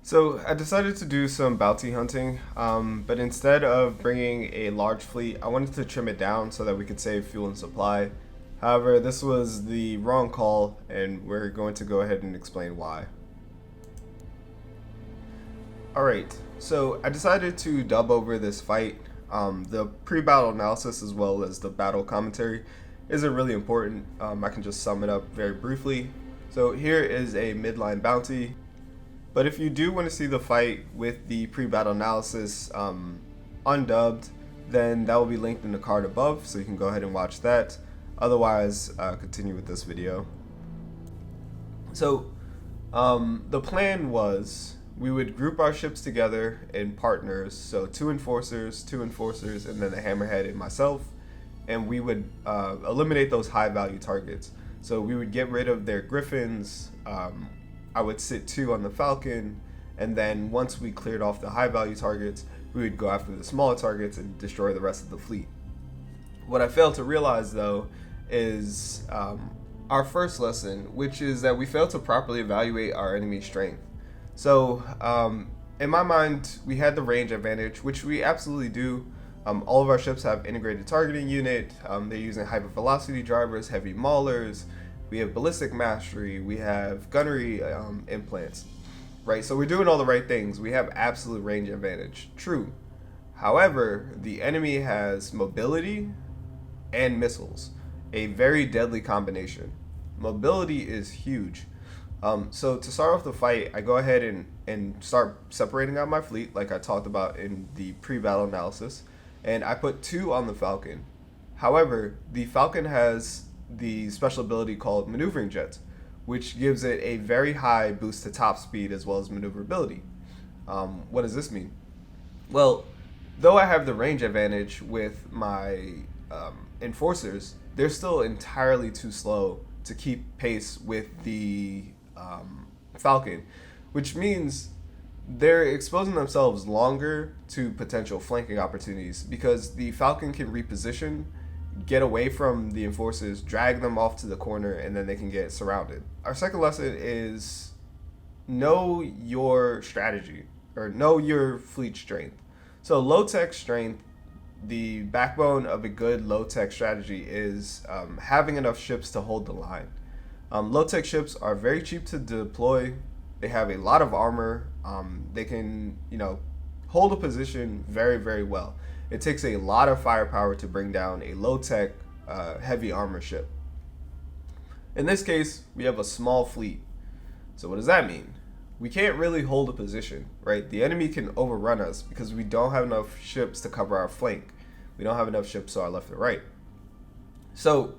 So I decided to do some bounty hunting, but instead of bringing a large fleet, I wanted to trim it down so that we could save fuel and supply. However, this was the wrong call, and we're going to go ahead and explain why. Alright, so I decided to dub over this fight. The pre-battle analysis as well as the battle commentary isn't really important. I can just sum it up very briefly. So here is a midline bounty. But if you do want to see the fight with the pre-battle analysis undubbed, then that will be linked in the card above, so you can go ahead and watch that. Otherwise, continue with this video. So the plan was we would group our ships together in partners, so two enforcers, and then a hammerhead and myself, and we would eliminate those high-value targets. So we would get rid of their griffins. I would sit two on the Falcon, and then once we cleared off the high value targets, we would go after the smaller targets and destroy the rest of the fleet. What I failed to realize though is our first lesson, which is that we failed to properly evaluate our enemy strength. So in my mind, we had the range advantage, which we absolutely do. All of our ships have integrated targeting unit. They're using hypervelocity drivers, heavy maulers. We have ballistic mastery, we have gunnery implants, right? So we're doing all the right things. We have absolute range advantage. True. However, the enemy has mobility and missiles, a very deadly combination. Mobility is huge. So to start off the fight, I go ahead and start separating out my fleet like I talked about in the pre-battle analysis, and I put two on the Falcon. However, the Falcon has the special ability called maneuvering jets, which gives it a very high boost to top speed as well as maneuverability. What does this mean? Well, though I have the range advantage with my enforcers, they're still entirely too slow to keep pace with the Falcon, which means they're exposing themselves longer to potential flanking opportunities because the Falcon can reposition, get away from the enforcers, drag them off to the corner, and then they can get surrounded. Our second lesson is know your strategy, or know your fleet strength. So low tech strength, the backbone of a good low tech strategy is having enough ships to hold the line. Low tech ships are very cheap to deploy. They have a lot of armor. They can, hold a position very, very well. It takes a lot of firepower to bring down a low-tech, heavy armor ship. In this case, we have a small fleet. So what does that mean? We can't really hold a position, right? The enemy can overrun us because we don't have enough ships to cover our flank. We don't have enough ships to our left or right. So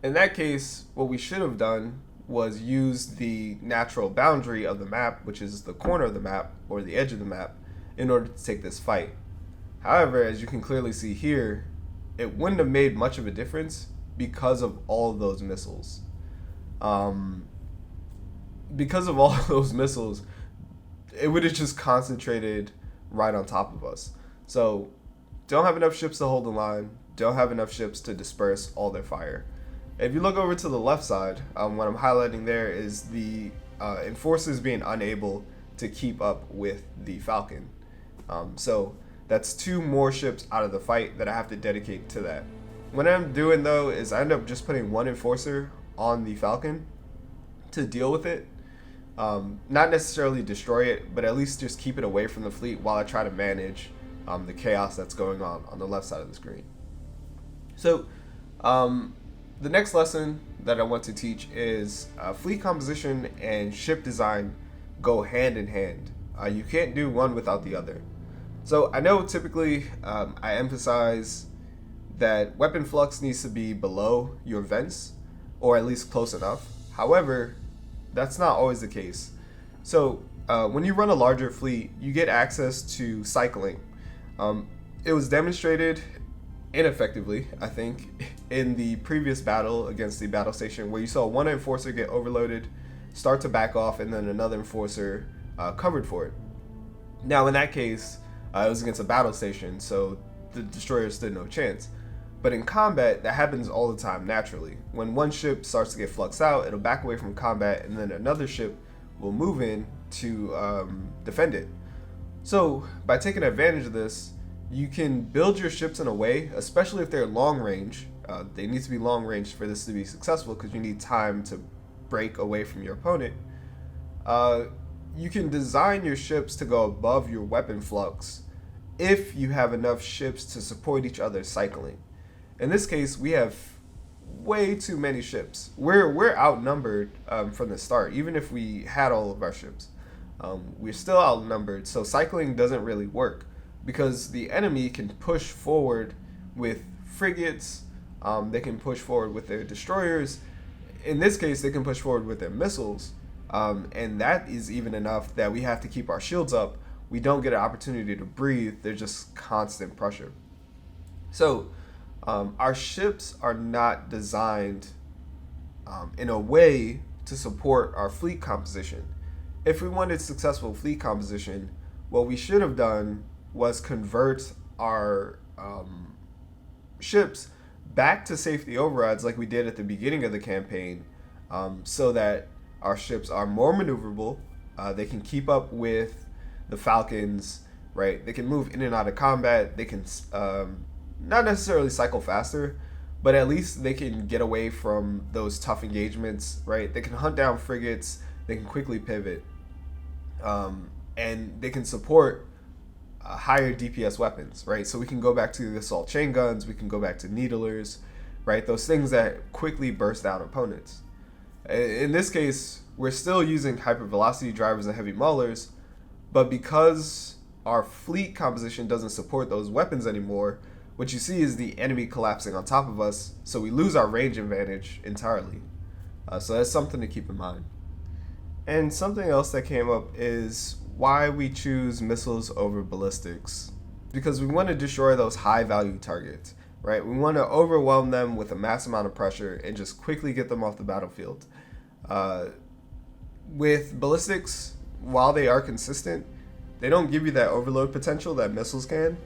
in that case, what we should have done was use the natural boundary of the map, which is the corner of the map or the edge of the map, in order to take this fight. However, as you can clearly see here, it wouldn't have made much of a difference because of all of those missiles. Because of all of those missiles, it would have just concentrated right on top of us. So, don't have enough ships to hold the line, don't have enough ships to disperse all their fire. If you look over to the left side, what I'm highlighting there is the enforcers being unable to keep up with the Falcon. So that's two more ships out of the fight that I have to dedicate to that. What I'm doing though is I end up just putting one enforcer on the Falcon to deal with it. Not necessarily destroy it, but at least just keep it away from the fleet while I try to manage the chaos that's going on the left side of the screen. So the next lesson that I want to teach is fleet composition and ship design go hand in hand. You can't do one without the other. So I know typically I emphasize that weapon flux needs to be below your vents, or at least close enough. However, that's not always the case. So when you run a larger fleet, you get access to cycling. It was demonstrated ineffectively, I think, in the previous battle against the battle station, where you saw one enforcer get overloaded, start to back off, and then another enforcer covered for it. Now in that case, it was against a battle station, so the destroyer stood no chance. But in combat, that happens all the time naturally. When one ship starts to get fluxed out, it'll back away from combat, and then another ship will move in to defend it. So by taking advantage of this, you can build your ships in a way, especially if they're long range. They need to be long range for this to be successful because you need time to break away from your opponent. You can design your ships to go above your weapon flux if you have enough ships to support each other cycling. In this case, we have way too many ships. We're outnumbered from the start. Even if we had all of our ships, we're still outnumbered. So cycling doesn't really work because the enemy can push forward with frigates. They can push forward with their destroyers. In this case, they can push forward with their missiles. And that is even enough that we have to keep our shields up. We don't get an opportunity to breathe. There's just constant pressure. So our ships are not designed in a way to support our fleet composition. If we wanted successful fleet composition, what we should have done was convert our ships back to safety overrides like we did at the beginning of the campaign, so that our ships are more maneuverable. They can keep up with the Falcons, right? They can move in and out of combat. They can not necessarily cycle faster, but at least they can get away from those tough engagements, right? They can hunt down frigates. They can quickly pivot, and they can support higher DPS weapons, right? So we can go back to the assault chain guns. We can go back to needlers, right? Those things that quickly burst down opponents. In this case, we're still using hypervelocity drivers and heavy maulers, but because our fleet composition doesn't support those weapons anymore, what you see is the enemy collapsing on top of us, so we lose our range advantage entirely. So that's something to keep in mind. And something else that came up is why we choose missiles over ballistics. Because we want to destroy those high value targets, right? We want to overwhelm them with a mass amount of pressure and just quickly get them off the battlefield. With ballistics, while they are consistent, they don't give you that overload potential that missiles can,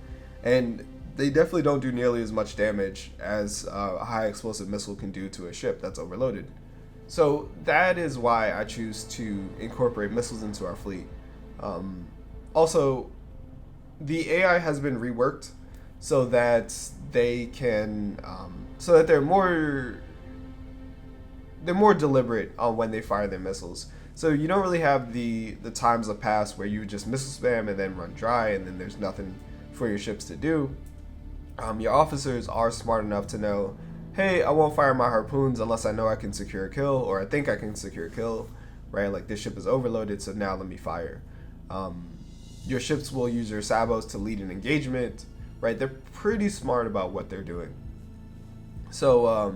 and they definitely don't do nearly as much damage as a high explosive missile can do to a ship that's overloaded. So that is why I choose to incorporate missiles into our fleet. Also, the AI has been reworked so that they can, so that they're more deliberate on when they fire their missiles. So you don't really have the times of past where you just missile spam and then run dry and then there's nothing for your ships to do. Your officers are smart enough to know, hey, I won't fire my harpoons unless I know I can secure a kill, or I think I can secure a kill, right? Like, this ship is overloaded, so now let me fire. Your ships will use your sabos to lead an engagement, right? They're pretty smart about what they're doing. So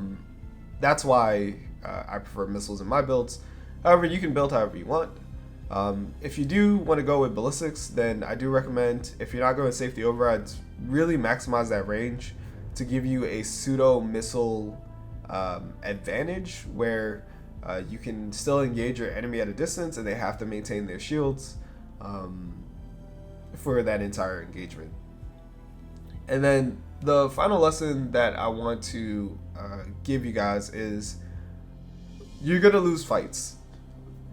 that's why I prefer missiles in my builds. However, you can build however you want. If you do want to go with ballistics, then I do recommend, if you're not going with safety overrides, really maximize that range to give you a pseudo missile advantage where you can still engage your enemy at a distance and they have to maintain their shields for that entire engagement. And then the final lesson that I want to give you guys is you're going to lose fights.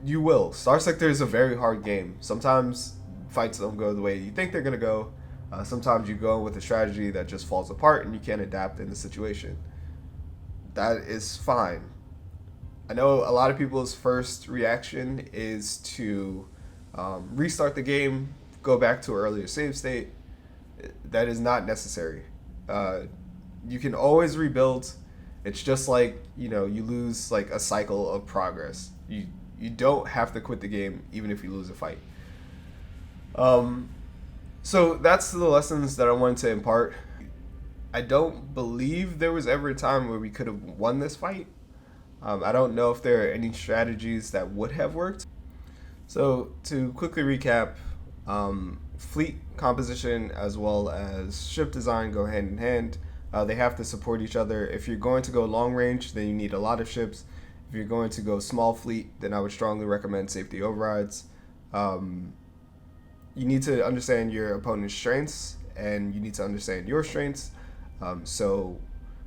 You will. Star Sector is a very hard game. Sometimes fights don't go the way you think they're going to go. Sometimes you go with a strategy that just falls apart and you can't adapt in the situation. That is fine. I know a lot of people's first reaction is to restart the game, go back to an earlier save state. That is not necessary. You can always rebuild. It's just like, you lose like a cycle of progress. You don't have to quit the game even if you lose a fight. So that's the lessons that I wanted to impart. I don't believe there was ever a time where we could have won this fight. I don't know if there are any strategies that would have worked. So to quickly recap, fleet composition as well as ship design go hand in hand. They have to support each other. If you're going to go long range, then you need a lot of ships. If you're going to go small fleet, then I would strongly recommend safety overrides. You need to understand your opponent's strengths, and you need to understand your strengths. So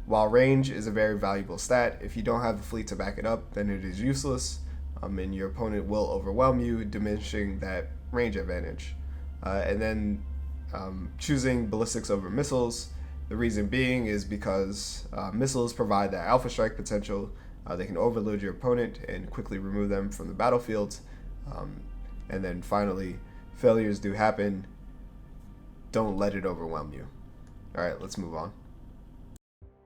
while range is a very valuable stat, if you don't have the fleet to back it up, then it is useless. and your opponent will overwhelm you, diminishing that range advantage. And then choosing ballistics over missiles. The reason being is because missiles provide that alpha strike potential. They can overload your opponent and quickly remove them from the battlefield. And then finally, failures do happen. Don't let it overwhelm you. All right, let's move on.